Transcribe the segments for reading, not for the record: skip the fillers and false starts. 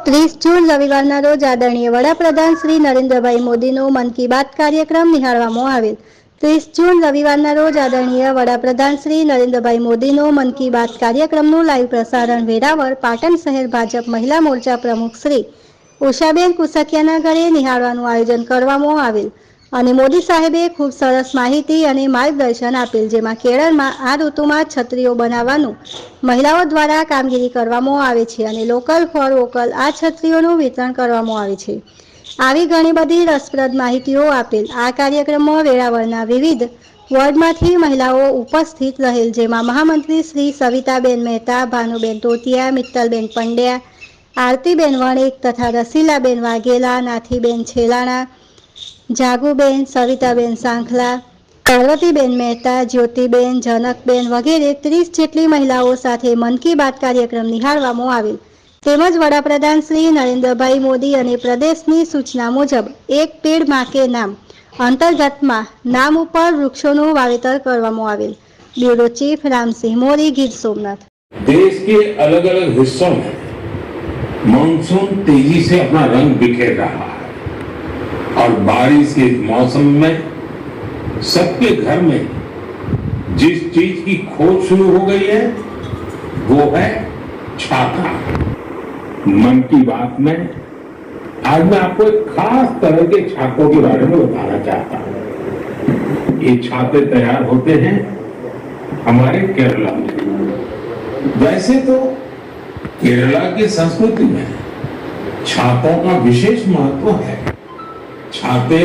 30 જૂન રવિવારના રોજ આદરણીય વડાપ્રધાન શ્રી નરેન્દ્રભાઈ મોદીનો મન કી બાત કાર્યક્રમ નિહાળવામાં આવેલ। 30 જૂન રવિવારના રોજ આદરણીય વડાપ્રધાન શ્રી નરેન્દ્રભાઈ મોદીનો મન કી બાત કાર્યક્રમનું લાઈવ પ્રસારણ વેરાવળ પાટણ શહેર ભાજપ મહિલા મોરચા પ્રમુખ શ્રી ઉષાબેન કુસકિયાના ઘરે નિહાળવાનું આયોજન કરવામાં આવેલ અને મોદી સાહેબે ખૂબ સરસ માહિતી અને માર્ગદર્શન આપેલ, જેમાં કેરળમાં આ ઋતુમાં છત્રીઓ બનાવવાનું મહિલાઓ દ્વારા કામગીરી કરવામાં આવે છે અને લોકલ ફોર વોકલ આ છત્રીઓનું વિતરણ કરવામાં આવે છે। આવી ઘણી બધી રસપ્રદ માહિતીઓ આપેલ। આ કાર્યક્રમમાં વેરાવળના વિવિધ વોર્ડમાંથી મહિલાઓ ઉપસ્થિત રહેલ, જેમાં મહામંત્રી શ્રી સવિતાબેન મહેતા, ભાનુબેન તોતિયા, મિત્તલબેન પંડ્યા, આરતીબેન વણિક તથા રસીલાબેન વાઘેલા, નાથીબેન છેલાણા, જાગુબેન, સવિતાબેન સાંખલા, પાર્વતીબેન મહેતા, જ્યોતિબેન, જનકબેન વગેરે 30 જેટલી મહિલાઓ સાથે મન કી બાત કાર્યક્રમ નિહાળવામાં આવેલ તેમજ વડાપ્રધાન શ્રી નરેન્દ્રભાઈ મોદી અને પ્રદેશની સૂચના મુજબ એક પેડ માં કે નામ અંતર્ગતમાં નામ ઉપર વૃક્ષોનું વાવેતર કરવામાં આવેલ। ब्यूरो चीफ रामसिंह मोरी, गीर सोमनाथ। देश के अलग अलग हिस्सों में मानसून तेजी से अपना रंग बिखेर रहा है और बारिश के मौसम में सबके घर में जिस चीज की खोज शुरू हो गई है वो है छाता। मन की बात में आज मैं आपको एक खास तरह के छातों के बारे में बताना चाहता हूं। ये छाते तैयार होते हैं हमारे केरला में। वैसे तो केरला की संस्कृति में छातों का विशेष महत्व है। छाते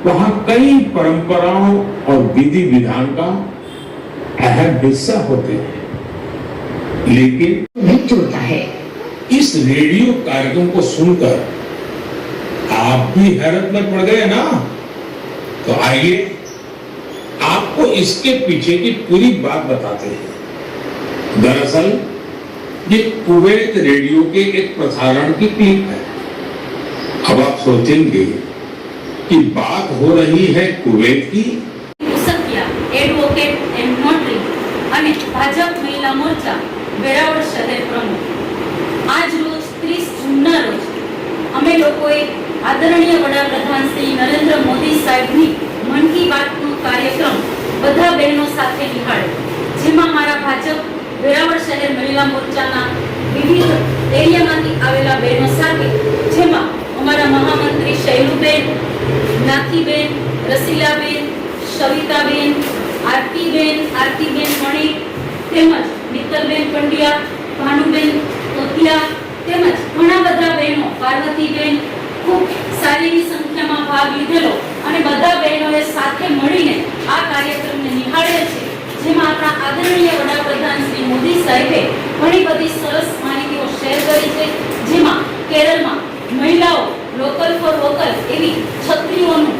वहां कई परंपराओं और विधि विधान का अहम हिस्सा होते हैं, लेकिन जुड़ता है। इस रेडियो कार्यक्रम को सुनकर आप भी हैरत में पड़ गए ना? तो आइए आपको इसके पीछे की पूरी बात बताते हैं। दरअसल ये कुवैत रेडियो के एक प्रसारण की क्लिप है। अब आप सोचेंगे कि बात हो रही है कुवैत की। एडवोकेट एंड नोटरी અને ભાજપ મહિલા મોરચા વેરાવળ શહેર પ્રમુખ આજ રોજ 30 જૂનના રોજ અમે લોકોએ આદરણીય વડાપ્રધાન શ્રી નરેન્દ્ર મોદી સાહેબની મન કી બાતનો કાર્યક્રમ બધા બહેનો સાથે નિહાળ્યો, જેમાં મારા ભાજપ વેરાવળ શહેર મહિલા મોરચાના વિવિધ એરિયામાંથી આવેલા બહેનો સાથે, જેમાં અમારા મહામંત્રી શૈલુબેન, નાથીબેન, રસીલાબેન, સવિતાબેન, આરતીબેન વણિક તેમજ મિત્તલબેન પંડ્યા, ભાનુબેન તોતિયા તેમજ ઘણા બધા બહેનો, પાર્વતીબેન, ખૂબ સારી સંખ્યામાં ભાગ લીધેલો અને બધા બહેનોએ સાથે મળીને આ કાર્યક્રમને નિહાળ્યો છે, જેમાં આપણા આદરણીય વડાપ્રધાન શ્રી મોદી સાહેબે ઘણી બધી સરસ માહિતીઓ શેર કરી છે, જેમાં કેરળમાં મહિલાઓ લોકલ ફોર વોકલ એવી છત્રીઓનું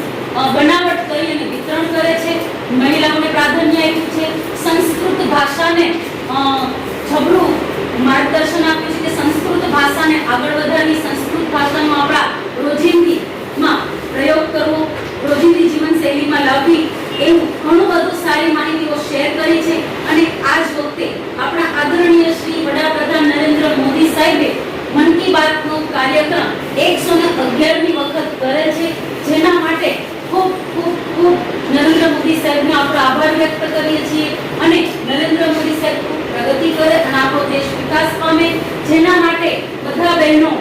બનાવટ કરી અને વિતરણ કરે છે, મહિલાઓને પ્રાધાન્ય આપ્યું છે, સંસ્કૃત ભાષાને જબરું માર્ગદર્શન આપ્યું છે કે સંસ્કૃત ભાષાને આગળ વધારવી, સંસ્કૃત ભાષાનો આપણા રોજિંદીમાં પ્રયોગ કરવો, રોજિંદી જીવનશૈલીમાં લાવવી, એવું ઘણું બધું સારી માહિતીઓ શેર કરી છે। અને આ જ વખતે આપણા આદરણીય શ્રી વડાપ્રધાન નરેન્દ્ર મોદી સાહેબે મન કી બાતનો કાર્યક્રમ 111મી વખત કરે છે, જેના માટે ખૂબ ખૂબ ખૂબ નરેન્દ્ર મોદી સાહેબનો આપણો આભાર વ્યક્ત કરીએ છીએ અને નરેન્દ્ર મોદી સાહેબ ખૂબ પ્રગતિ કરે અને આપણો દેશ વિકાસ પામે, જેના માટે બધા બહેનો